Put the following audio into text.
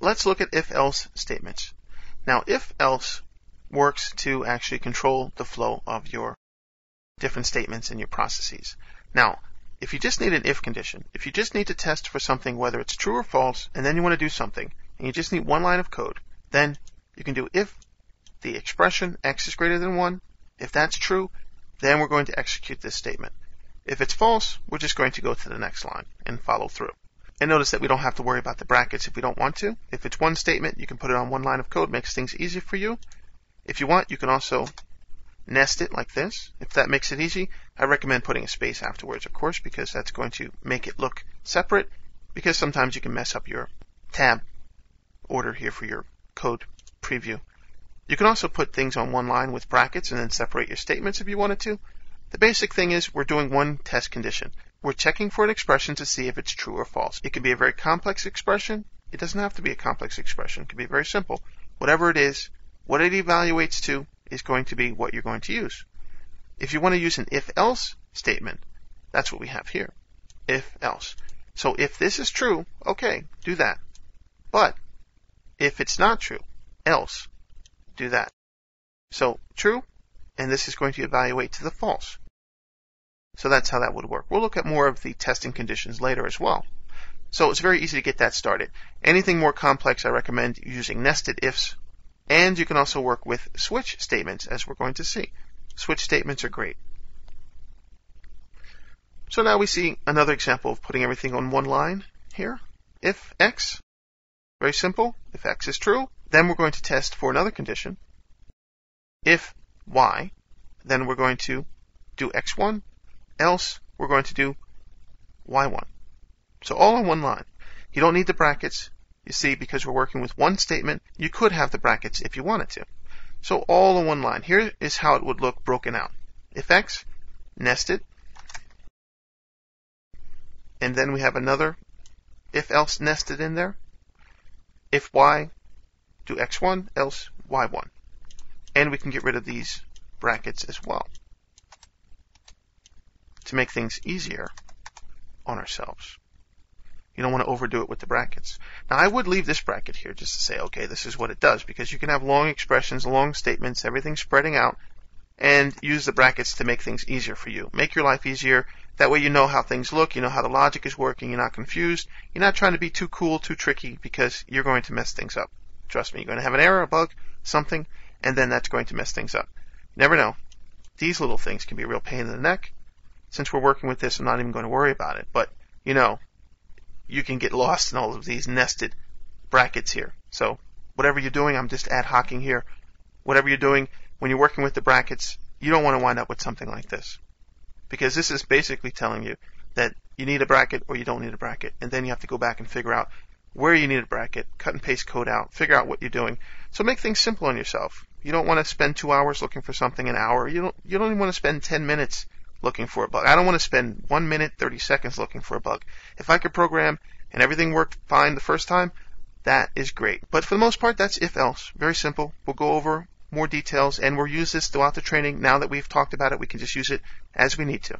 let's look at if-else statements. Now, if-else works to actually control the flow of your different statements in your processes. Now, if you just need an if condition, if you just need to test for something, whether it's true or false, and then you want to do something, and you just need one line of code, then you can do if the expression x is greater than 1. If that's true, then we're going to execute this statement. If it's false, we're just going to go to the next line and follow through. And notice that we don't have to worry about the brackets if we don't want to. If it's one statement, you can put it on one line of code, makes things easy for you. If you want, you can also nest it like this. If that makes it easy, I recommend putting a space afterwards, of course, because that's going to make it look separate, because sometimes you can mess up your tab order here for your code preview. You can also put things on one line with brackets and then separate your statements if you wanted to. The basic thing is we're doing one test condition. We're checking for an expression to see if it's true or false. It can be a very complex expression. It doesn't have to be a complex expression. It can be very simple. Whatever it is, what it evaluates to is going to be what you're going to use. If you want to use an if-else statement, that's what we have here. If-else. So if this is true, okay, do that. But if it's not true, else, do that. So true, and this is going to evaluate to the false. So that's how that would work. We'll look at more of the testing conditions later as well. So it's very easy to get that started. Anything more complex, I recommend using nested ifs. And you can also work with switch statements, as we're going to see. Switch statements are great. So now we see another example of putting everything on one line here. If x, very simple. If x is true, then we're going to test for another condition. If y, then we're going to do x1. Else, we're going to do y1. So all on one line. You don't need the brackets. You see, because we're working with one statement, you could have the brackets if you wanted to. So all in one line. Here is how it would look broken out. If x, nested. And then we have another if-else nested in there. If y, do x1, else y1. And we can get rid of these brackets as well to make things easier on ourselves. You don't want to overdo it with the brackets. Now, I would leave this bracket here just to say, okay, this is what it does, because you can have long expressions, long statements, everything spreading out, and use the brackets to make things easier for you. Make your life easier. That way you know how things look, you know how the logic is working, you're not confused, you're not trying to be too cool, too tricky, because you're going to mess things up. Trust me, you're going to have an error, a bug, something, and then that's going to mess things up. You never know. These little things can be a real pain in the neck. Since we're working with this, I'm not even going to worry about it. But, you know, you can get lost in all of these nested brackets here. So whatever you're doing, I'm just ad hocing here. Whatever you're doing, when you're working with the brackets, you don't want to wind up with something like this. Because this is basically telling you that you need a bracket or you don't need a bracket. And then you have to go back and figure out where you need a bracket, cut and paste code out, figure out what you're doing. So make things simple on yourself. You don't want to spend 2 hours looking for something, an hour. You don't even want to spend 10 minutes looking for a bug. I don't want to spend 1 minute, 30 seconds looking for a bug. If I could program and everything worked fine the first time, that is great. But for the most part, that's if-else. Very simple. We'll go over more details, and we'll use this throughout the training. Now that we've talked about it, we can just use it as we need to.